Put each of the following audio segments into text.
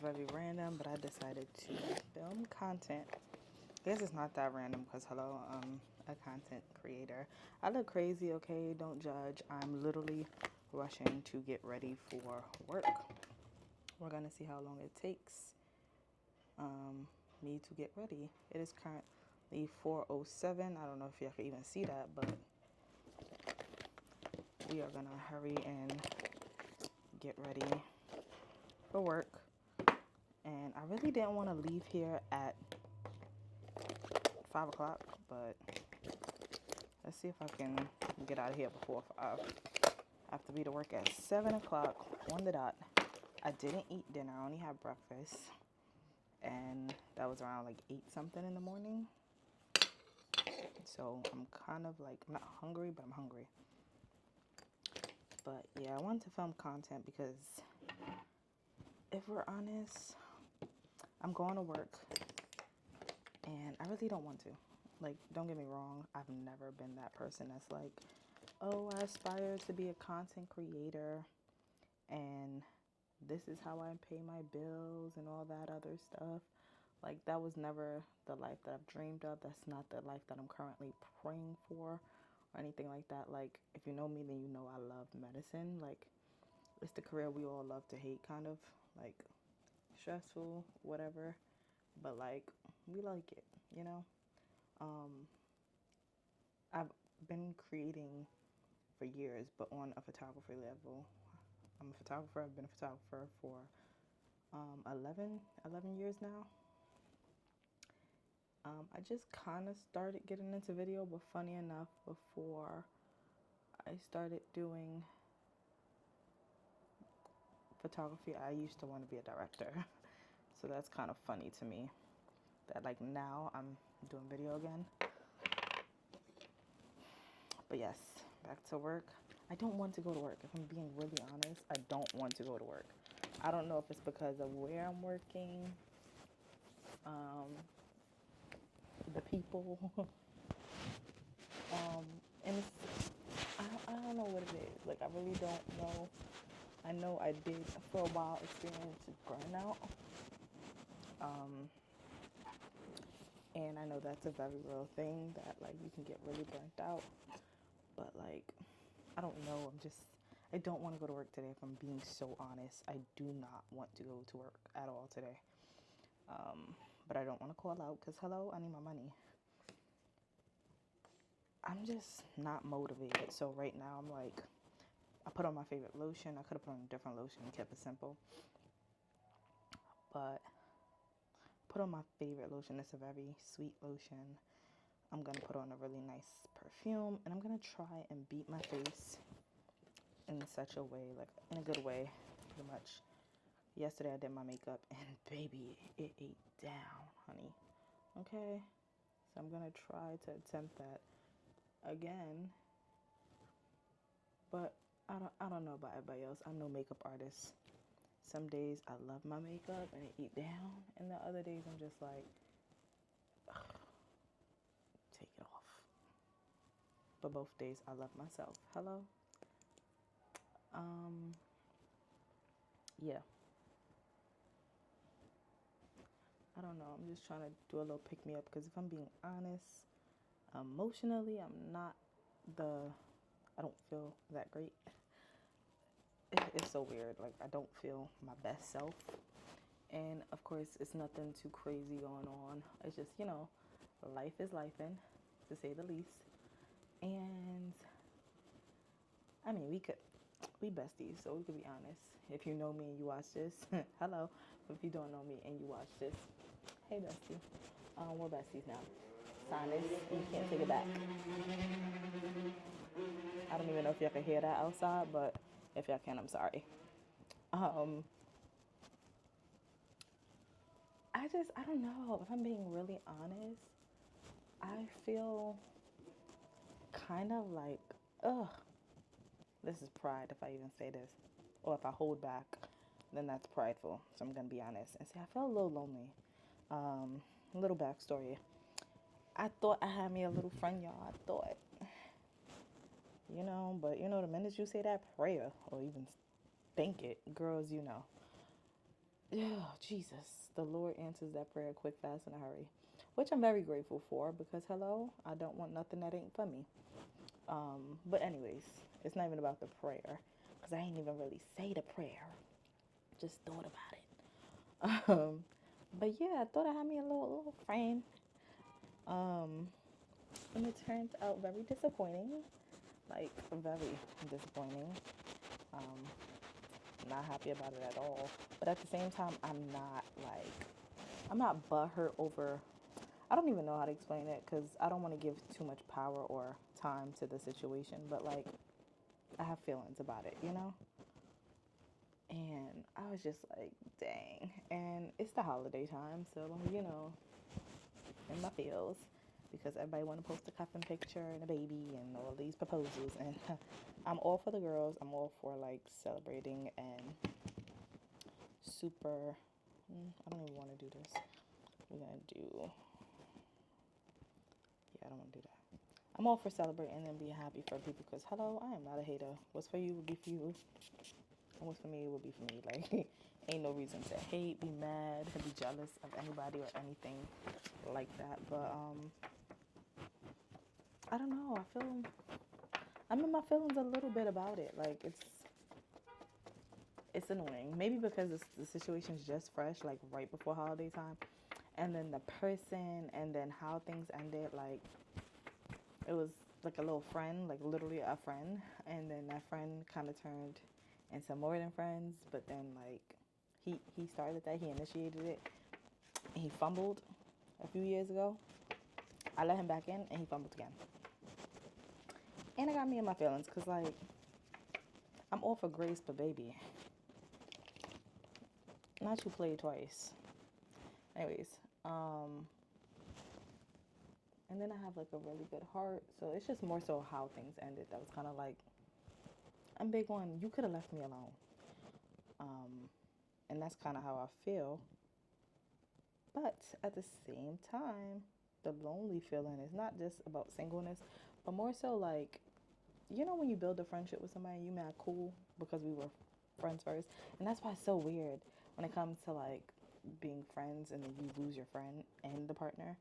very random, but I decided to film content. This is not that random because, hello, I'm a content creator. I look crazy, okay? Don't judge. I'm literally rushing to get ready for work. We're going to see how long it takes me to get ready. It is currently 4:07. I don't know if y'all can even see that, but we are going to hurry and get ready for work. And I really didn't want to leave here at 5 o'clock, but let's see if I can get out of here before 5. I have to be to work at 7 o'clock on the dot. I didn't eat dinner. I only had breakfast. And that was around like 8 something in the morning. So I'm kind of like, I'm not hungry, but I'm hungry. But yeah, I wanted to film content because if we're honest, I'm going to work and I really don't want to. Like, don't get me wrong, I've never been that person that's like, oh, I aspire to be a content creator and this is how I pay my bills and all that other stuff. Like, that was never the life that I've dreamed of. That's not the life that I'm currently praying for or anything like that. Like, if you know me, then you know I love medicine. Like, it's the career we all love to hate, kind of. Like, stressful, whatever. But, like, we like it, you know? I've been creating for years, but on a photography level. I'm a photographer. I've been a photographer for 11 years now. I just kind of started getting into video, but funny enough, before I started doing photography, I used to want to be a director. So that's kind of funny to me that like now I'm doing video again. But yes, back to work. I don't want to go to work. If I'm being really honest, I don't want to go to work. I don't know if it's because of where I'm working, the people, and I don't know what it is. Like, I really don't know. I know I did for a while experience burnout. And I know that's a very real thing that like you can get really burnt out. But like, I don't know. I don't want to go to work today if I'm being so honest. I do not want to go to work at all today. But I don't want to call out because hello, I need my money. I'm just not motivated. So right now I'm like, I put on my favorite lotion. I could have put on a different lotion and kept it simple. But put on my favorite lotion. It's a very sweet lotion. I'm going to put on a really nice perfume. And I'm going to try and beat my face in such a way, like in a good way, pretty much. Yesterday I did my makeup and baby, it ate down, honey. Okay? So I'm going to try to attempt that again. But I don't know about everybody else. I'm no makeup artist. Some days I love my makeup and it eat down, and the other days I'm just like, take it off. But both days I love myself. Hello? Yeah. I don't know. I'm just trying to do a little pick me up because if I'm being honest, emotionally, I don't feel that great. It's so weird. Like, I don't feel my best self. And of course, it's nothing too crazy going on. It's just, life is lifing, to say the least. And I mean, we besties, so we could be honest. If you know me and you watch this, hello. But if you don't know me and you watch this, hey bestie, we're besties now. Sign this, you can't take it back. I don't even know if y'all can hear that outside, but if y'all can, I'm sorry. I don't know. If I'm being really honest, I feel kind of like, ugh. This is pride if I even say this. Or if I hold back, then that's prideful. So I'm going to be honest and say I felt a little lonely. A little backstory. I thought I had me a little friend, y'all. I thought, but the minute you say that prayer or even think it, girls, Yeah, Jesus, the Lord answers that prayer quick, fast, in a hurry, which I'm very grateful for because hello, I don't want nothing that ain't for me. But anyways, it's not even about the prayer because I ain't even really say the prayer. Just thought about it. But yeah, I thought I had me a little friend. Um, and it turned out very disappointing. Like very disappointing. Um, not happy about it at all. But at the same time, I'm not butthurt over. I don't even know how to explain it because I don't want to give too much power or time to the situation. But like, I have feelings about it, you know. And I was just like, dang. And it's the holiday time, so you know, in my feels, because everybody want to post a cuffing picture and a baby and all these proposals, and I'm all for the girls. I'm all for like celebrating and super. I don't even want to do this. We're gonna do. Yeah, I don't want to do that. I'm all for celebrating and being happy for people because hello, I am not a hater. What's for you will be for you, and what's for me will be for me. Like, ain't no reason to hate, be mad, be jealous of anybody or anything like that. But I don't know. I'm in my feelings a little bit about it. Like it's annoying. Maybe because the situation's just fresh, like right before holiday time, and then the person, and then how things ended. Like it was like a little friend, like literally a friend, and then that friend kind of turned into more than friends. But then like he started that, he initiated it, and he fumbled a few years ago. I let him back in, and he fumbled again, and it got me in my feelings because like I'm all for grace, but baby, not you play twice. Anyways, and then I have like a really good heart, so it's just more so how things ended. That was kind of like, I'm big one. You could have left me alone, um, and that's kind of how I feel. But at the same time, the lonely feeling is not just about singleness, but more so like, you know, when you build a friendship with somebody, you mad cool because we were friends first, and that's why it's so weird when it comes to like being friends and then you lose your friend and the partner.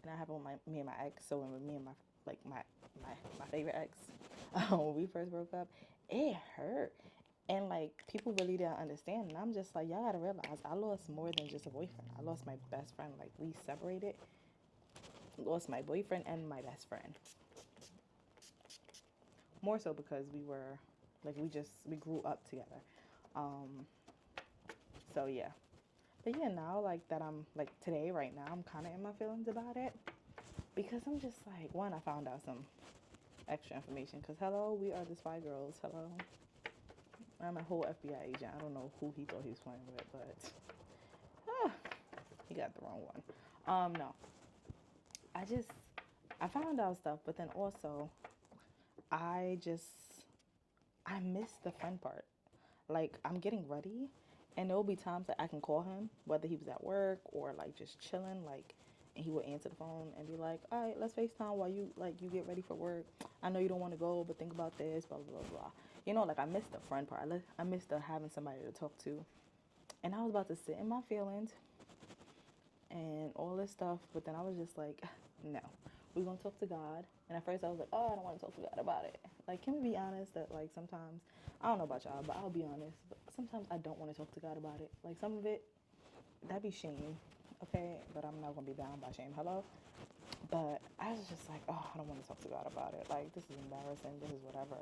And that happened with me and my ex. So when me and my favorite ex, when we first broke up, it hurt. And like people really didn't understand. And I'm just like, y'all gotta realize I lost more than just a boyfriend. I lost my best friend. Like we separated, lost my boyfriend and my best friend. More so because we were like we grew up together. Um, so yeah. But yeah, now like that I'm like today, right now, I'm kinda in my feelings about it. Because I'm just like, one, I found out some extra information. Because, hello, we are the Spy Girls. Hello. I'm a whole FBI agent. I don't know who he thought he was playing with, but ah, he got the wrong one. No. I just, I found out stuff, but then also, I just, I miss the fun part. Like, I'm getting ready, and there will be times that I can call him, whether he was at work or like just chilling, like, and he would answer the phone and be like, "All right, let's FaceTime while you get ready for work. I know you don't want to go, but think about this, blah blah blah blah." You know, like I miss the friend part. I miss the having somebody to talk to, and I was about to sit in my feelings and all this stuff, but then I was just like, "No, we're gonna talk to God." And at first I was like, "Oh, I don't want to talk to God about it." Like, can we be honest that like sometimes, I don't know about y'all, but I'll be honest, but sometimes I don't want to talk to God about it. Like some of it, that'd be shame, okay? But I'm not gonna be bound by shame. Hello. But I was just like, oh, I don't want to talk to God about it. Like, this is embarrassing. This is whatever.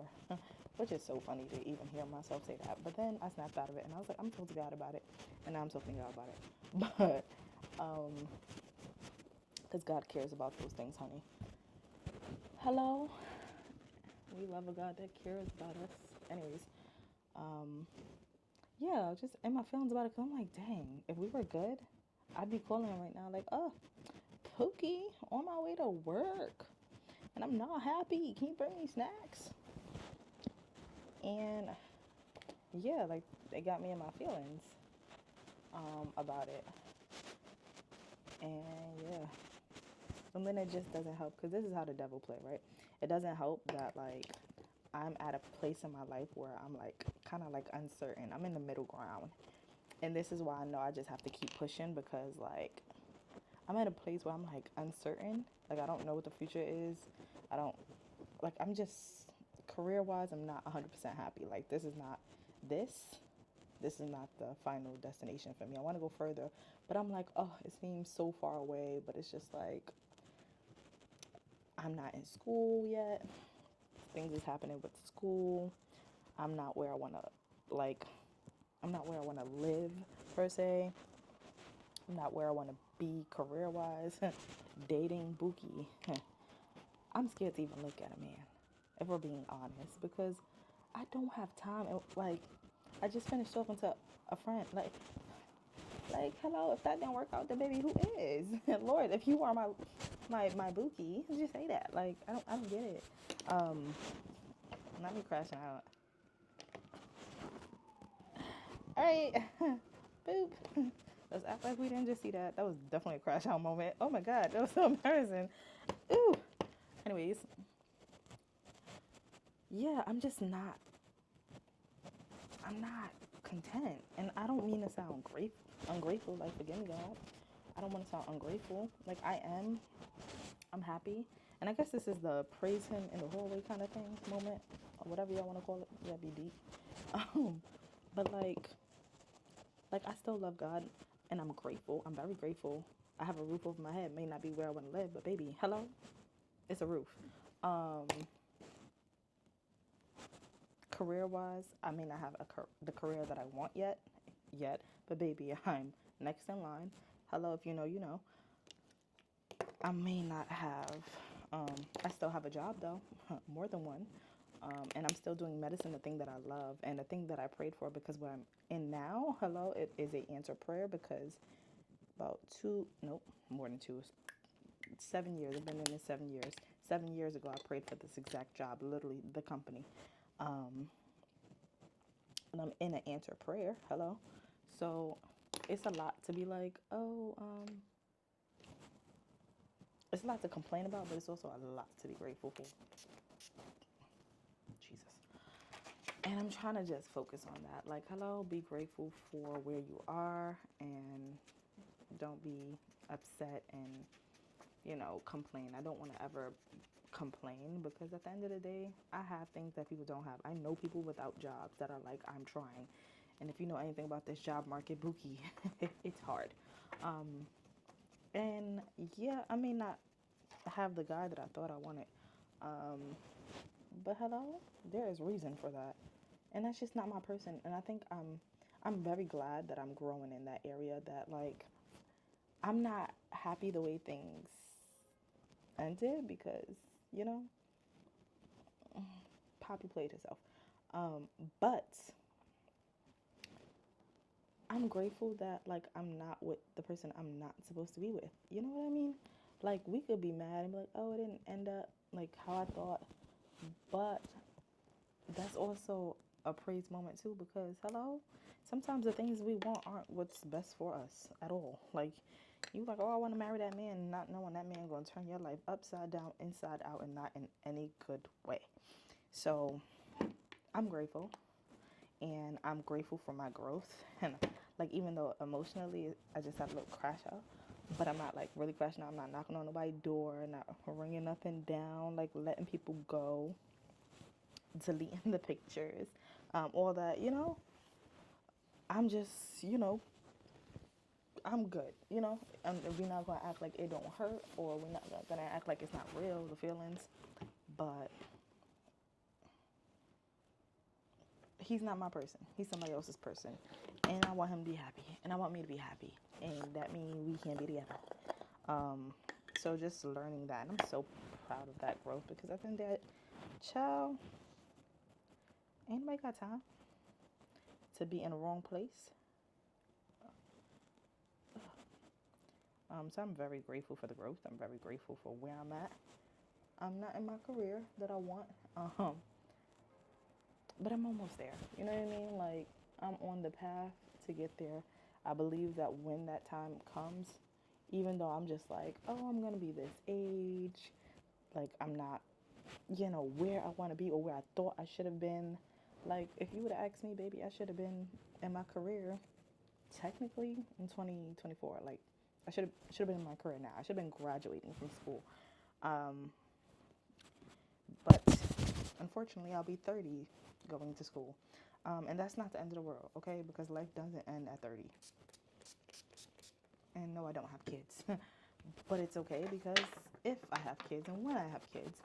Which is so funny to even hear myself say that. But then I snapped out of it and I was like, I'm talking to God about it. And now I'm talking to God about it. But, because God cares about those things, honey. Hello. We love a God that cares about us. Anyways, um, yeah, just in my feelings about it. Because I'm like, dang, if we were good, I'd be calling him right now, like, oh, Pookie, on my way to work. And I'm not happy. Can you bring me snacks? And yeah, like it got me in my feelings about it. And yeah, and then it just doesn't help because this is how the devil play, right? It doesn't help that like I'm at a place in my life where I'm like kind of like uncertain. I'm in the middle ground, And this is why I know I just have to keep pushing because, like, I'm at a place where I'm, like, uncertain. Like, I don't know what the future is. I don't, like, I'm just, career-wise, I'm not 100% happy. Like, this. This is not the final destination for me. I want to go further. But I'm like, oh, it seems so far away. But it's just like, I'm not in school yet. Things is happening with school. I'm not where I want to, like, I'm not where I want to live, per se. I'm not where I want to be career-wise. Dating, Buki. I'm scared to even look at a man, if we're being honest, because I don't have time. Like, I just finished talking to a friend. Hello, if that didn't work out, then baby, who is? Lord, if you are my Buki, just say that. Like, I don't get it. Not me crashing out. All right, boop. Let's act like we didn't just see that. That was definitely a crash out moment. Oh my God, that was so embarrassing. Ooh. Anyways, yeah, I'm not content. And I don't mean to sound ungrateful, like, forgive me, God. I don't want to sound ungrateful. Like, I'm happy. And I guess this is the praise him in the hallway kind of thing moment, or whatever y'all want to call it. Yeah, be deep. But like I still love God, and I'm grateful. I'm very grateful. I have a roof over my head. May not be where I want to live, but baby, hello, it's a roof. Um, Career-wise, I may not have the career that I want yet, but baby, I'm next in line. Hello, if you know, you know. I may not have. I still have a job though, more than one. And I'm still doing medicine, the thing that I love, and the thing that I prayed for, because what I'm in now, hello, it is a answer prayer, because about more than 7 years, I've been in this 7 years. 7 years ago, I prayed for this exact job, literally the company. Um, and I'm in an answer prayer, hello. So it's a lot to be like, it's a lot to complain about, but it's also a lot to be grateful for. Jesus. And I'm trying to just focus on that. Like, hello, be grateful for where you are, and don't be upset and, complain. I don't want to ever complain, because at the end of the day, I have things that people don't have. I know people without jobs that are like, I'm trying. And if you know anything about this job market, Buki, it's hard. And yeah, I may not have the guy that I thought I wanted. But hello, there is reason for that. And that's just not my person. And I think I'm very glad that I'm growing in that area, that, like, I'm not happy the way things ended, because, you know, Poppy played herself. But I'm grateful that, like, I'm not with the person I'm not supposed to be with. You know what I mean? Like, we could be mad and be like, oh, it didn't end up like how I thought. But that's also a praise moment too, because hello, sometimes the things we want aren't what's best for us at all. Like, you like, oh, I want to marry that man, not knowing that man going to turn your life upside down, inside out, and not in any good way. So I'm grateful, and I'm grateful for my growth. And, like, even though emotionally I just had a little crash out, but I'm not, like, really crashing out. I'm not knocking on nobody's door, not ringing nothing down, like, letting people go, deleting the pictures, all that, I'm just, I'm good, we're not going to act like it don't hurt, or we're not going to act like it's not real, the feelings, but he's not my person. He's somebody else's person, and I want him to be happy, and I want me to be happy, and that means we can be together. So just learning that, and I'm so proud of that growth, because I think that, child, ain't nobody got time to be in the wrong place. So I'm very grateful for the growth. I'm very grateful for where I'm at. I'm not in my career that I want, but I'm almost there. You know what I mean? Like, I'm on the path to get there. I believe that when that time comes, even though I'm just like, oh, I'm going to be this age, like, I'm not, where I want to be, or where I thought I should have been. Like, if you would have asked me, baby, I should have been in my career technically in 2024. Like, I should have been in my career now. I should have been graduating from school. Um, but unfortunately, I'll be 30 going to school. And that's not the end of the world, okay? Because life doesn't end at 30. And no, I don't have kids. But it's okay because if I have kids and when I have kids,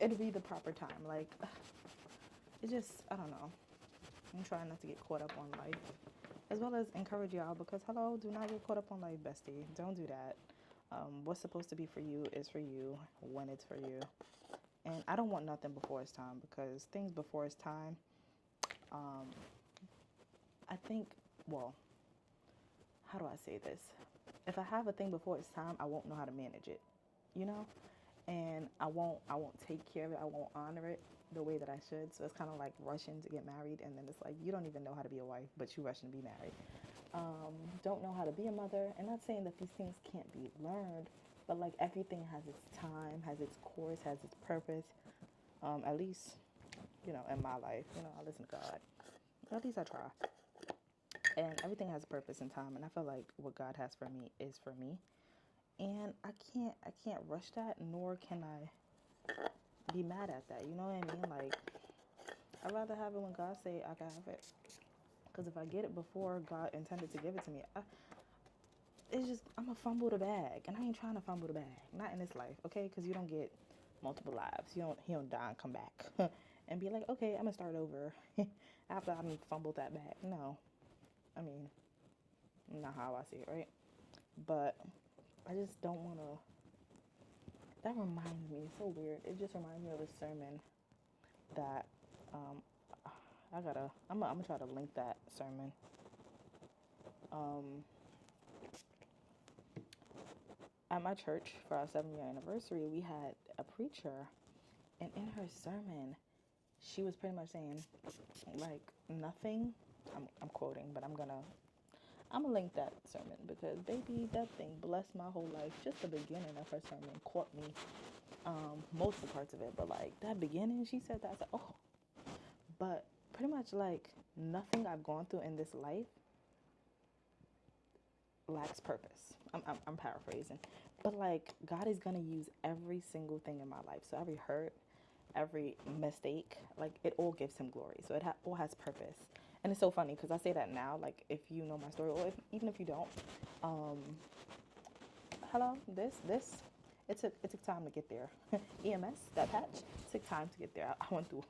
it'll be the proper time. Like, it just, I don't know. I'm trying not to get caught up on life. As well as encourage y'all because, hello, do not get caught up on life, bestie. Don't do that. What's supposed to be for you is for you when it's for you. And I don't want nothing before it's time because things before it's time, um, I think, well, how do I say this? If I have a thing before it's time, I won't know how to manage it, you know? And I won't take care of it. I won't honor it the way that I should. So it's kind of like rushing to get married, and then it's like you don't even know how to be a wife, but you rushing to be married. Don't know how to be a mother. And not saying that these things can't be learned, but like everything has its time, has its course, has its purpose. At least, in my life, I listen to God. At least I try. And everything has a purpose and time, and I feel like what God has for me is for me. And I can't rush that, nor can I be mad at that. You know what I mean? Like, I'd rather have it when God say I can have it. Because if I get it before God intended to give it to me, it's just, I'm going to fumble the bag. And I ain't trying to fumble the bag. Not in this life, okay? Because you don't get multiple lives. He don't die and come back. And be like, okay, I'm going to start over after I fumbled that bag. No. I mean, not how I see it, right? But I just don't want to. That reminds me, it's so weird. It just reminds me of a sermon that I'm gonna try to link that sermon. At my church for our 7-year anniversary, we had a preacher, and in her sermon, she was pretty much saying, like, nothing. I'm quoting, but I'm gonna link that sermon because, baby, that thing blessed my whole life. Just the beginning of her sermon caught me. Most of the parts of it, but like that beginning, she said that. I said, oh, but pretty much like nothing I've gone through in this life lacks purpose. I'm paraphrasing, but like God is gonna use every single thing in my life. So every hurt, every mistake, like it all gives Him glory. So it all has purpose. And it's so funny because I say that now, like if you know my story, or even if you don't, hello, it took time to get there. EMS, that patch, it took time to get there. I went through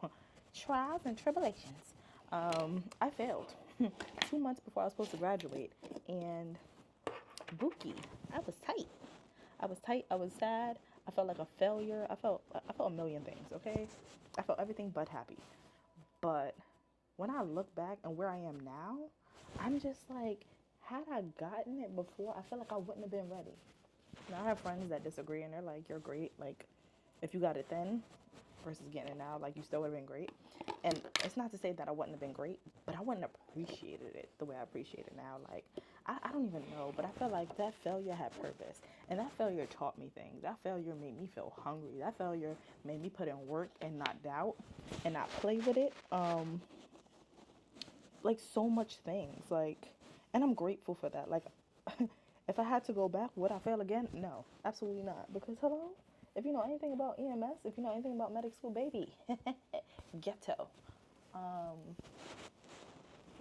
trials and tribulations. I failed 2 months before I was supposed to graduate, and Bookie, I was tight. I was sad. I felt like a failure. I felt a million things. Okay, I felt everything but happy. But when I look back and where I am now, I'm just like, had I gotten it before, I feel like I wouldn't have been ready. Now, I have friends that disagree, and they're like, you're great. Like, if you got it then versus getting it now, like, you still would have been great. And it's not to say that I wouldn't have been great, but I wouldn't have appreciated it the way I appreciate it now. Like, I don't even know, but I feel like that failure had purpose. And that failure taught me things. That failure made me feel hungry. That failure made me put in work and not doubt and not play with it. Like, so much things. Like, and I'm grateful for that. Like, if I had to go back, would I fail again? No, absolutely not. Because, hello, if you know anything about EMS, if you know anything about medic school, baby, ghetto.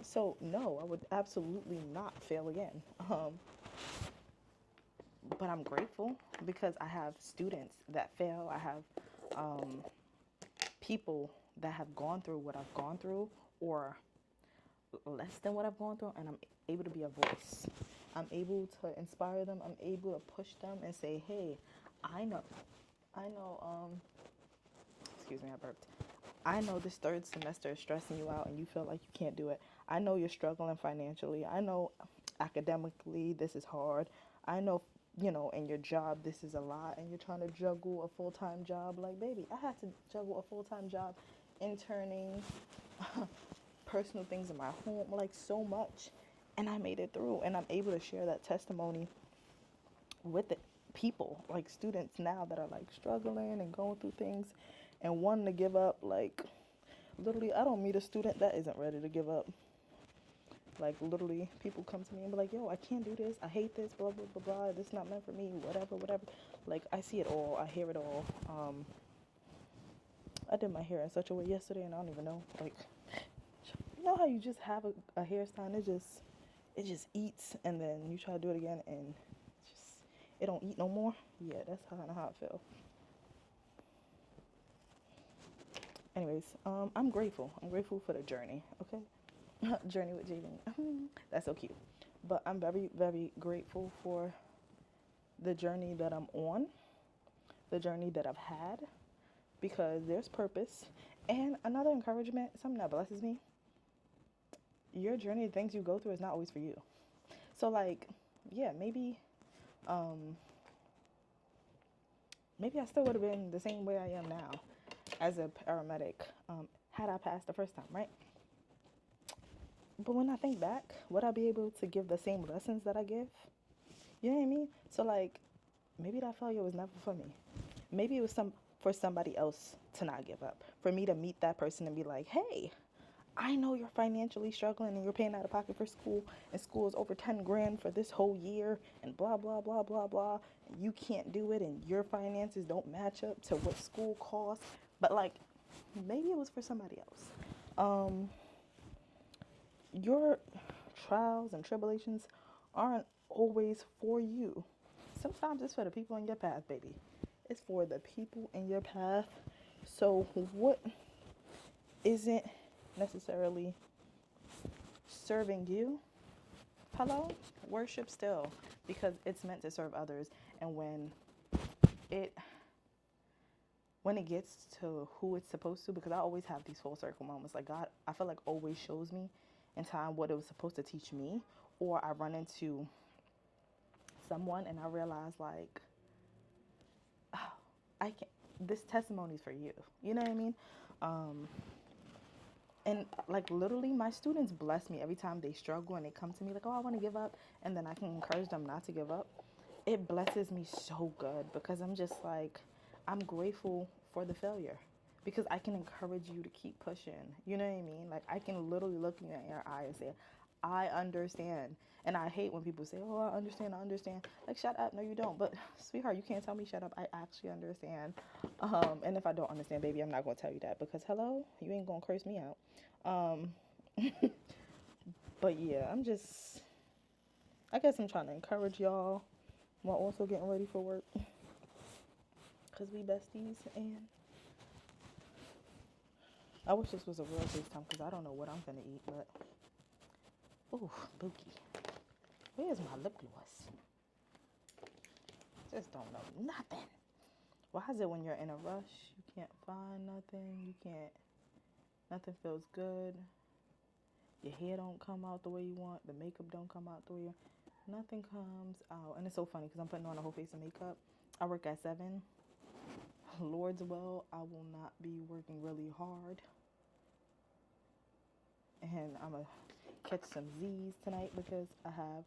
So, no, I would absolutely not fail again. But I'm grateful because I have students that fail. I have people that have gone through what I've gone through or less than what I've gone through, and I'm able to be a voice. I'm able to inspire them. I'm able to push them and say, hey, I know, excuse me, I burped. I know this third semester is stressing you out and you feel like you can't do it. I know you're struggling financially. I know academically this is hard. I know, in your job this is a lot and you're trying to juggle a full-time job. Like, baby, I had to juggle a full-time job, interning, personal things in my home, like so much. And I made it through, and I'm able to share that testimony with the people, like students now that are like struggling and going through things and wanting to give up. Like, literally, I don't meet a student that isn't ready to give up. Like, literally, people come to me and be like, yo, I can't do this. I hate this, blah, blah, blah, blah. This is not meant for me, whatever, whatever. Like, I see it all. I hear it all. I did my hair in such a way yesterday, and I don't even know. Like, you know how you just have a hairstyle and it just eats, and then you try to do it again, and it don't eat no more? Yeah, that's kind of how I feel. Anyways, I'm grateful. I'm grateful for the journey, okay? Journey with Jaden. That's so cute. But I'm very, very grateful for the journey that I'm on, the journey that I've had, because there's purpose. And another encouragement, something that blesses me, your journey, the things you go through is not always for you. So, like, yeah, maybe I still would have been the same way I am now as a paramedic had I passed the first time, right? But when I think back, would I be able to give the same lessons that I give? You know what I mean? So, like, maybe that failure was never for me. Maybe it was for somebody else to not give up. For me to meet that person and be like, hey, I know you're financially struggling and you're paying out of pocket for school, and school is over 10 grand for this whole year, and blah, blah, blah, blah, blah. And you can't do it, and your finances don't match up to what school costs. But, like, maybe it was for somebody else. Your trials and tribulations aren't always for you. Sometimes it's for the people in your path, baby. It's for the people in your path. So what isn't necessarily serving you, hello, worship still, because it's meant to serve others. And when it gets to who it's supposed to, because I always have these full circle moments, like God, I feel like always shows me in time what it was supposed to teach me, or I run into someone and I realize, like, oh, this testimony is for you. You know what I mean? And like, literally, my students bless me every time they struggle and they come to me like, oh, I want to give up, and then I can encourage them not to give up. It blesses me so good, because I'm just like, I'm grateful for the failure, because I can encourage you to keep pushing. You know what I mean? Like, I can literally look you in your eye and say, I understand. And I hate when people say, oh, I understand. Like, shut up. No, you don't. But, sweetheart, you can't tell me shut up. I actually understand. And if I don't understand, baby, I'm not going to tell you that, because, hello, you ain't going to curse me out. But, yeah, I guess I'm trying to encourage y'all while also getting ready for work, because we besties. And I wish this was a real FaceTime, because I don't know what I'm going to eat, but, ooh, bookie. Where's my lip gloss? Just don't know nothing. Why is it when you're in a rush, you can't find nothing, nothing feels good, your hair don't come out the way you want, the makeup don't come out the way you want, nothing comes out. And it's so funny, because I'm putting on a whole face of makeup. I work at 7. Lord's will, I will not be working really hard. And I'm going to catch some Z's tonight, because I have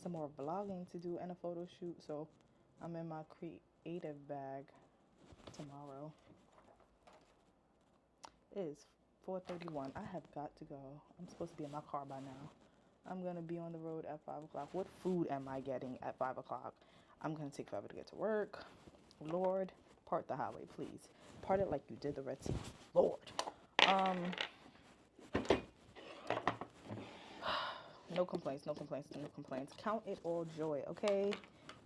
some more vlogging to do and a photo shoot. So I'm in my creative bag tomorrow. It is 4:31. I have got to go. I'm supposed to be in my car by now. I'm going to be on the road at 5 o'clock. What food am I getting at 5 o'clock? I'm going to take forever to get to work. Lord, part the highway, please. Part it like you did the Red Sea. Lord. No complaints. Count it all joy, okay?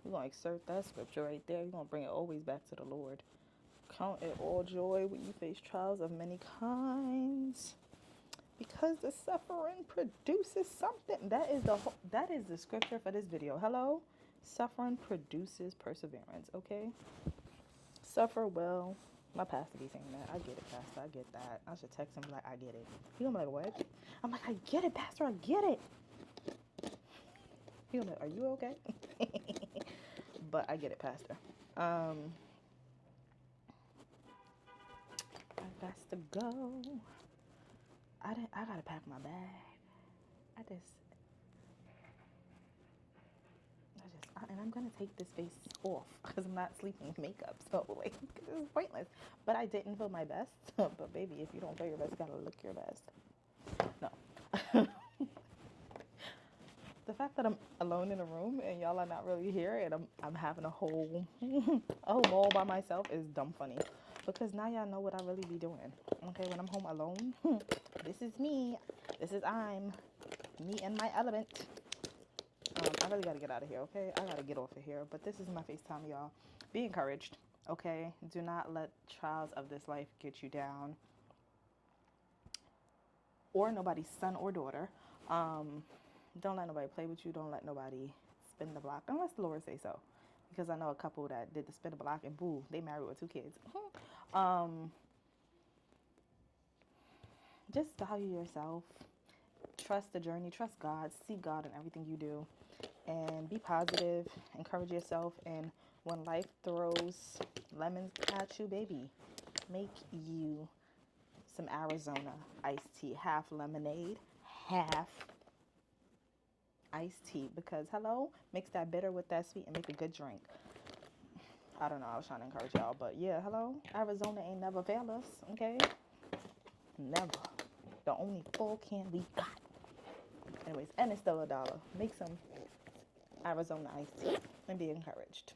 We're going to exert that scripture right there. We're going to bring it always back to the Lord. Count it all joy when you face trials of many kinds, because the suffering produces something. That is the scripture for this video. Hello? Suffering produces perseverance, okay? Suffer well. My pastor be saying that. I get it, Pastor. I get that. I should text him like, I get it. He gonna be like, what? I'm like, I get it, Pastor. I get it. He gonna be like, are you okay? But I get it, Pastor. I got to go. I gotta pack my bag. And I'm going to take this face off because I'm not sleeping with makeup. So, like, this is pointless. But I didn't feel my best. But, baby, if you don't feel your best, you got to look your best. No. The fact that I'm alone in a room and y'all are not really here and I'm having a whole ball by myself is dumb funny. Because now y'all know what I really be doing. Okay, when I'm home alone, this is me. This is I'm me in my element. I really gotta get out of here, okay? I gotta get off of here. But this is my FaceTime, y'all. Be encouraged, okay? Do not let trials of this life get you down. Or nobody's son or daughter. Don't let nobody play with you. Don't let nobody spin the block unless the Lord say so. Because I know a couple that did the spin the block and boo, they married with 2 kids. Just value yourself. Trust the journey. Trust God. See God in everything you do. And be positive. Encourage yourself. And when life throws lemons at you, baby, make you some Arizona iced tea. Half lemonade, half iced tea, because hello, mix that bitter with that sweet and make a good drink. I don't know, I was trying to encourage y'all, but yeah, hello, Arizona ain't never failed us, okay? Never. The only full can we got. Anyways, and it's still $1. Make some Arizona iced tea and be encouraged.